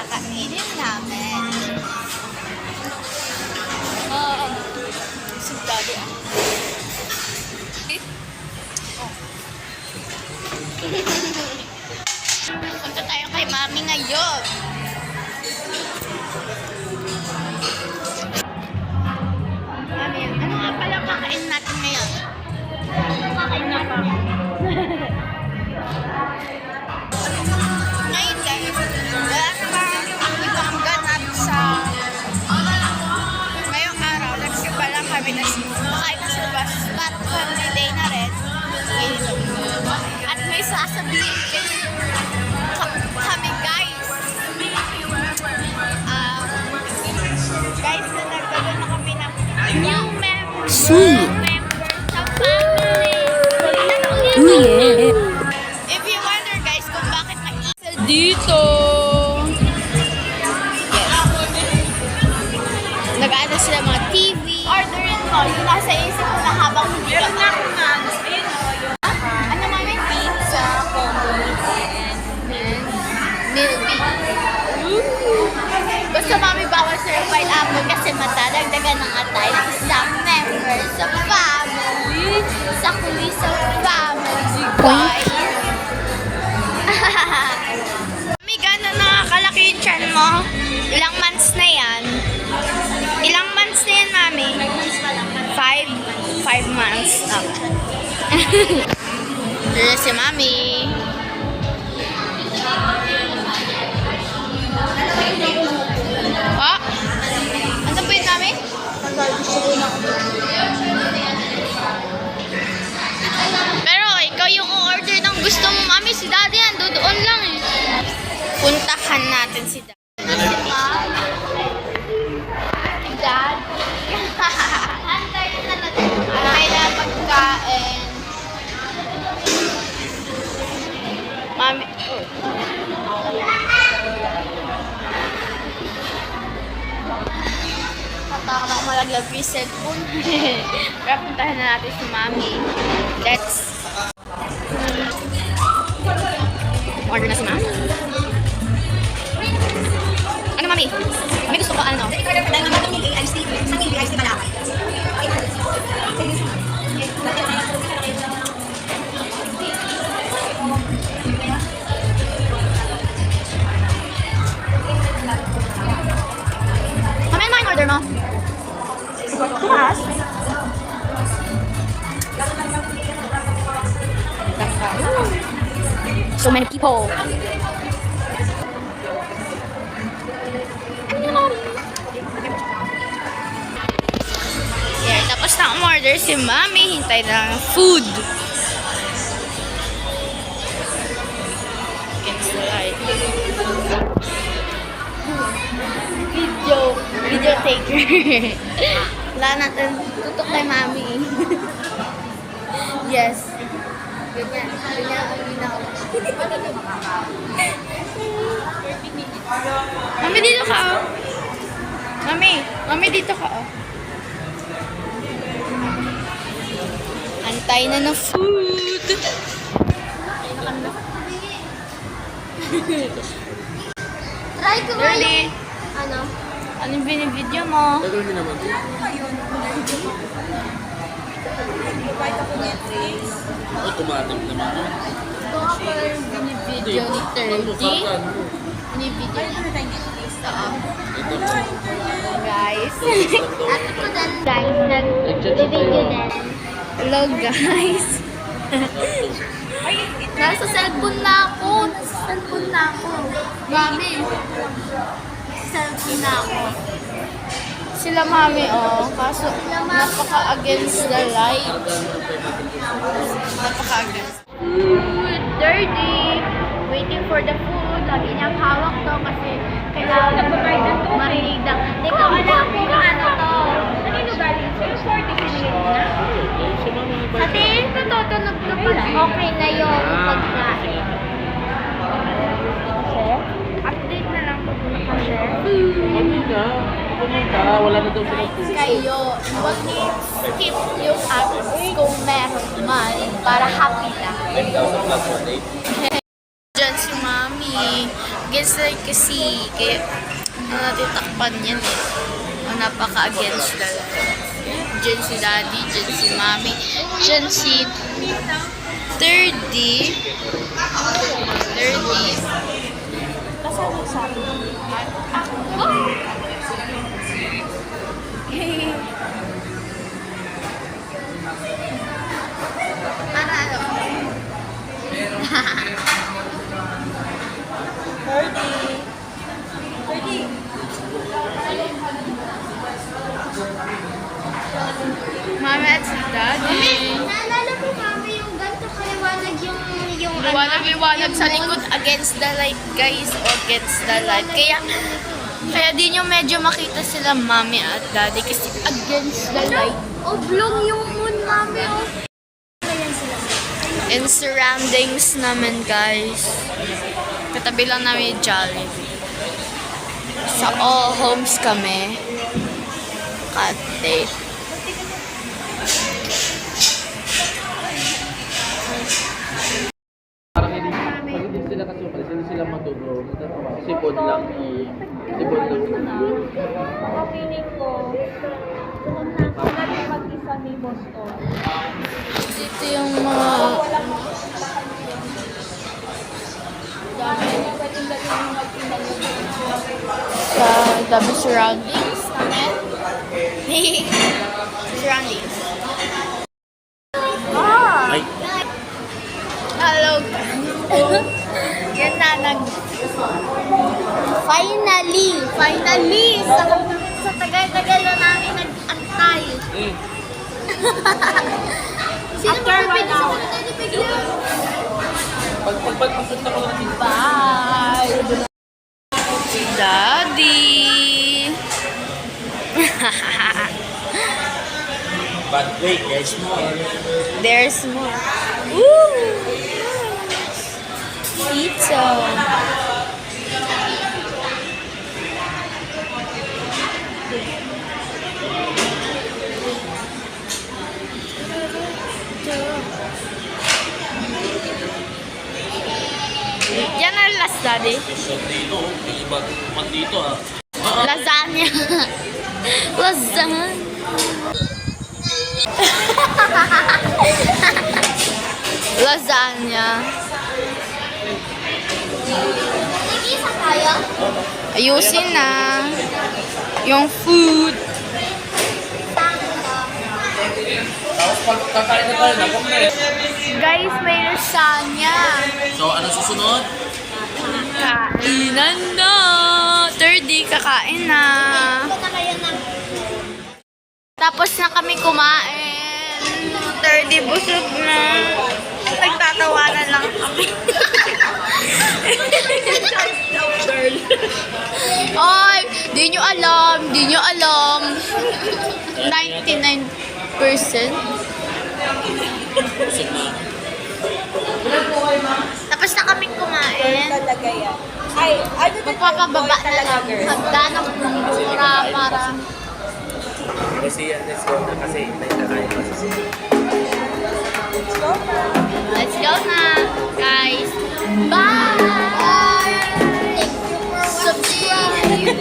kakainin namin. Sugdado ah. Punta tayo kay Mami ngayon. Mami, ano nga pala kakain natin ngayon? Kakain natin. Ngayon guys, wala namang ibang ganap sa ngayong araw. Nagsipa lang kami na kahit sa labas. But holiday na rin. At may sasabihin kami guys. Guys, na nagkaroon na kami ng new members sa family. If you wonder guys kung bakit mag-isa dito. Yes. Nag-ano sila mga TV. Orderin mo. Yung nasa isip ko na habang hindi ka pa. Ano mami? Pizza, pommes, and milky. Basta mami bawal sa'yo pineapple kasi matadagdagan ng atay ng isang member sa family. Sa kulisang family, guys. Mami, gano'n nakakalaki yung tiyan mo? Ilang months na yan? Ilang months na yan, mami? 5 months. Okay. Dito si mami. Oh, ano po yun, mami? Pero ikaw yung order ng gusto mo, mami. Si daddy yan, doon lang eh. Puntahan natin si daddy. Si mom. Si dad. Antay na natin. Antay na pagkain. Mami. Tatakot ako malaglag yung cellphone. Kaya puntahan na natin si mami. Let's order na si mami. Ano mami? May gusto ko ano? Mami, ano yung order mo? Tumas? So many people. Yeah, tapos na umorder si mami. Hintay na ng food. Against the light. Video taker. Wala natin tutok kay mami. Yes. Ganyan. Ganyan ang ginawa. Mami, dito ka oh. Mami, dito ka oh. Antay na ng food. Try ko ba yung ano? Anong binibideo mo? Tagal din naman. Automatic naman. Ito nga pala yung binibideo ni 30. Binibideo niya. Ito. Guys. At ito din. Guys, nag-video din. Hello guys. Nasa cellphone na ako. Mami. Cellphone na ako. Sila mami, oh. Kaso, napaka-against the light. Napaka-against. Food, dirty. Waiting for the food. Lagi niyang hawak to kasi kailangan marinig na. Hindi ko alam kung ano to. Kanino galing? Sa tingin ko to, tunog kapag okay na yung pagkain. Update na lang po kasi. Wala na daw sila. Kayo, huwag skip yung ads kung meron man para happy lang. 10,000 plus 1 day. Diyan si mami. against the light kasi. Kaya, natitakpan yan eh. Napaka-against the light. Diyan si Daddy, diyan si Mami, diyan si 30. Kasama sa akin. Para ano? 30. Mami at si Daddy. Naalala mo kami yung ganito kaliwanag yung Liwanag sa likod against the light, guys. Against the light. Kaya di nyo medyo makita sila Mami at Daddy kasi against the light. oblong yung moon, mami. Oh. And surroundings namin, guys. Katabi lang namin yung Jollibee. Sa All Homes kami. Kate. Parang hindi, pag hindi sila kasupal, hindi sila matulog. Sipon lang. Sipon lang. Ako feeling ko, kung natin mag-isa ni Boston. Dito yung mga... Dami na pwedeng gawin yung mag-ina sa dami surroundings namin. Surroundings. Ay, Hello. Yan na, Finally! Sa tagal-tagal na namin nag-antay. Sino After ba 1 hour. pagpapunta ko lang dito. Bye! Si Daddy! But wait, there's more. There's more. Woo! Pizza. Yan ang last, Daddy. So dito, may iba man dito ah. Lasagna. Lasagna. Lasagna. Nag-isa tayo? Ayusin na. Yung food. Tapos pag kakain na tayo, nabok na eh. Guys, may lasagna. So, ano susunod? Kainan na. 30, kakain na. Ito na kayo na. Tapos na kami kumain. 30, busog na. Nagtatawanan lang kami. Ay, di nyo alam. 99%. Busog na. Tapos na kaming kumain. Talaga yan. Ay, ano din Magpapababa na lang. Magdanap ng mura para... Kasi let's go na kasi may nakain pa sa Let's go na, guys. Bye! Subscribe!